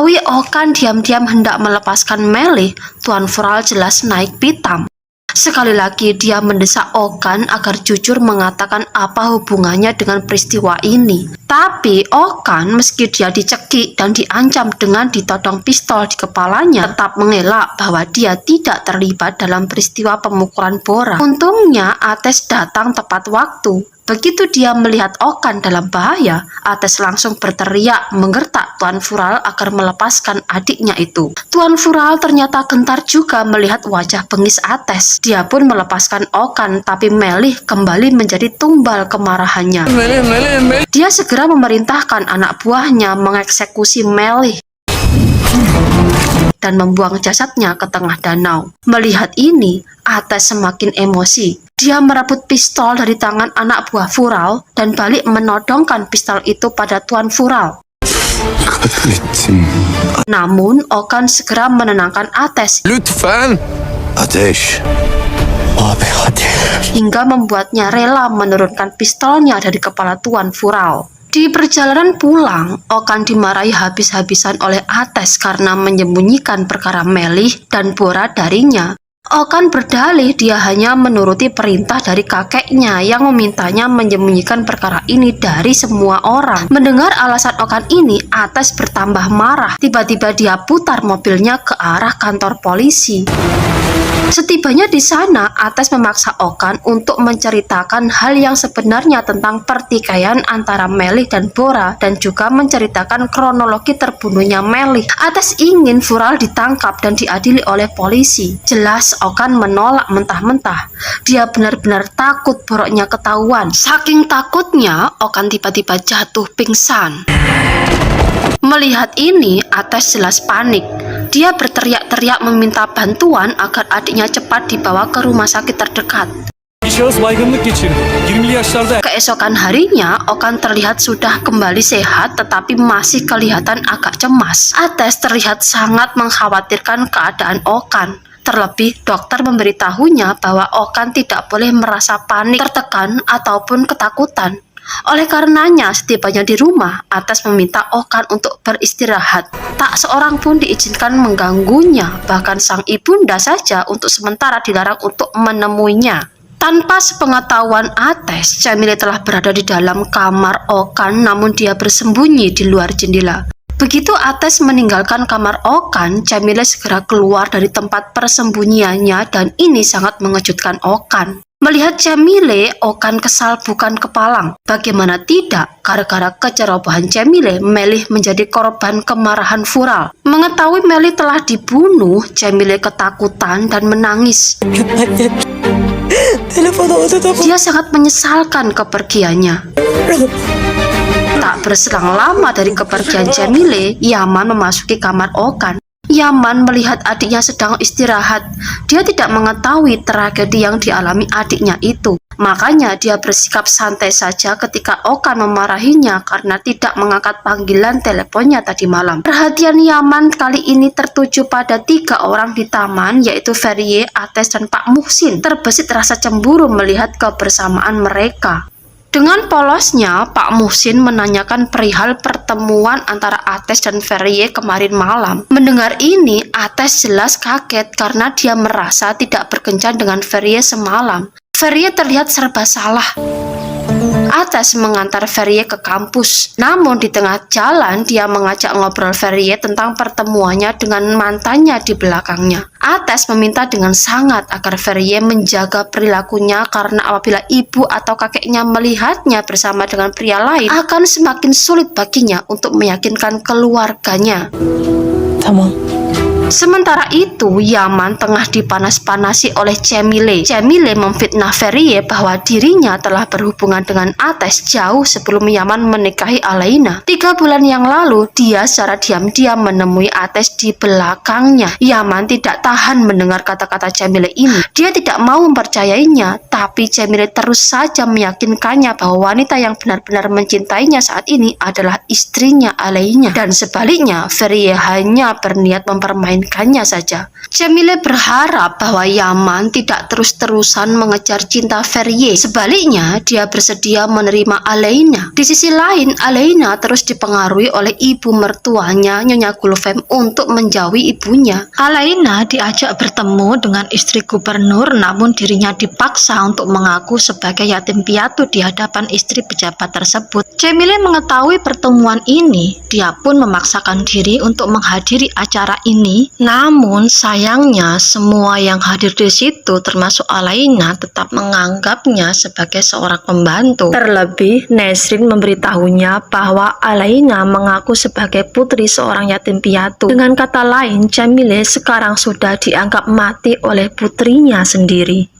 Mengetahui Okan diam-diam hendak melepaskan Melih, Tuan Vural jelas naik pitam. Sekali lagi dia mendesak Okan agar jujur mengatakan apa hubungannya dengan peristiwa ini. Tapi Okan meski dia dicekik dan diancam dengan ditodong pistol di kepalanya, tetap mengelak bahwa dia tidak terlibat dalam peristiwa pemukulan Bora. Untungnya Ates datang tepat waktu. Begitu dia melihat Okan dalam bahaya, Ates langsung berteriak menggertak Tuan Vural agar melepaskan adiknya itu. Tuan Vural ternyata gentar juga melihat wajah bengis Ates. Dia pun melepaskan Okan, tapi Melih kembali menjadi tumbal kemarahannya. Dia segera memerintahkan anak buahnya mengeksekusi Melih dan membuang jasadnya ke tengah danau. Melihat ini, Ates semakin emosi. Dia merebut pistol dari tangan anak buah Vural dan balik menodongkan pistol itu pada Tuan Vural. Namun, Okan segera menenangkan Ates hingga membuatnya rela menurunkan pistolnya dari kepala Tuan Vural. Di perjalanan pulang, Okan dimarahi habis-habisan oleh Ates karena menyembunyikan perkara Melih dan Bora darinya. Okan berdalih dia hanya menuruti perintah dari kakeknya yang memintanya menyembunyikan perkara ini dari semua orang. Mendengar alasan Okan ini, Ates bertambah marah. Tiba-tiba dia putar mobilnya ke arah kantor polisi. Setibanya di sana, Ates memaksa Okan untuk menceritakan hal yang sebenarnya tentang pertikaian antara Melih dan Bora dan juga menceritakan kronologi terbunuhnya Melih. Ates ingin Vural ditangkap dan diadili oleh polisi. Jelas Okan menolak mentah-mentah. Dia benar-benar takut boroknya ketahuan. Saking takutnya, Okan tiba-tiba jatuh pingsan. Melihat ini, Ates jelas panik. Dia berteriak-teriak meminta bantuan agar adiknya cepat dibawa ke rumah sakit terdekat. Keesokan harinya, Okan terlihat sudah kembali sehat tetapi masih kelihatan agak cemas. Ates terlihat sangat mengkhawatirkan keadaan Okan. Terlebih, dokter memberitahunya bahwa Okan tidak boleh merasa panik, tertekan, ataupun ketakutan. Oleh karenanya, setibanya di rumah, Ates meminta Okan untuk beristirahat. Tak seorang pun diizinkan mengganggunya, bahkan sang ibunda saja untuk sementara dilarang untuk menemuinya. Tanpa sepengetahuan Ates, Cemile telah berada di dalam kamar Okan, namun dia bersembunyi di luar jendela. Begitu Ates meninggalkan kamar Okan, Cemile segera keluar dari tempat persembunyiannya dan ini sangat mengejutkan Okan. Melihat Cemile, Okan kesal bukan kepalang. Bagaimana tidak, gara-gara kecerobohan Cemile, Melih menjadi korban kemarahan Vural. Mengetahui Melih telah dibunuh, Cemile ketakutan dan menangis. Dia sangat menyesalkan kepergiannya. Tak berselang lama dari kepergian Cemile, Yaman memasuki kamar Okan. Yaman melihat adiknya sedang istirahat. Dia tidak mengetahui tragedi yang dialami adiknya itu. Makanya dia bersikap santai saja ketika Okan memarahinya karena tidak mengangkat panggilan teleponnya tadi malam. Perhatian Yaman kali ini tertuju pada 3 orang di taman, yaitu Ferie, Ates, dan Pak Muhsin. Terbesit rasa cemburu melihat kebersamaan mereka. Dengan polosnya, Pak Muhsin menanyakan perihal pertemuan antara Ates dan Ferie kemarin malam. Mendengar ini, Ates jelas kaget karena dia merasa tidak berkencan dengan Ferie semalam. Ferie terlihat serba salah. Ates mengantar Ferie ke kampus. Namun di tengah jalan dia mengajak ngobrol Ferie tentang pertemuannya dengan mantannya di belakangnya. Ates meminta dengan sangat agar Ferie menjaga perilakunya karena apabila ibu atau kakeknya melihatnya bersama dengan pria lain akan semakin sulit baginya untuk meyakinkan keluarganya. Sementara itu, Yaman tengah dipanas-panasi oleh Cemile. Cemile memfitnah Ferie bahwa dirinya telah berhubungan dengan Ates jauh sebelum Yaman menikahi Alaina. 3 bulan yang lalu, dia secara diam-diam menemui Ates di belakangnya. Yaman tidak tahan mendengar kata-kata Cemile ini. Dia tidak mau mempercayainya, tapi Cemile terus saja meyakinkannya bahwa wanita yang benar-benar mencintainya saat ini adalah istrinya Alaina. Dan sebaliknya, Ferie hanya berniat mempermainkan menginginkannya saja. Cemile berharap bahwa Yaman tidak terus-terusan mengejar cinta Ferye. Sebaliknya, dia bersedia menerima Aleina. Di sisi lain, Aleina terus dipengaruhi oleh ibu mertuanya, Nyonya Gulfem, untuk menjauhi ibunya. Aleina diajak bertemu dengan istri gubernur, namun dirinya dipaksa untuk mengaku sebagai yatim piatu di hadapan istri pejabat tersebut. Cemile mengetahui pertemuan ini. Dia pun memaksakan diri untuk menghadiri acara ini. Namun sayangnya semua yang hadir di situ termasuk Aleina tetap menganggapnya sebagai seorang pembantu. Terlebih Nesrin memberitahunya bahwa Aleina mengaku sebagai putri seorang yatim piatu. Dengan kata lain, Cemile sekarang sudah dianggap mati oleh putrinya sendiri.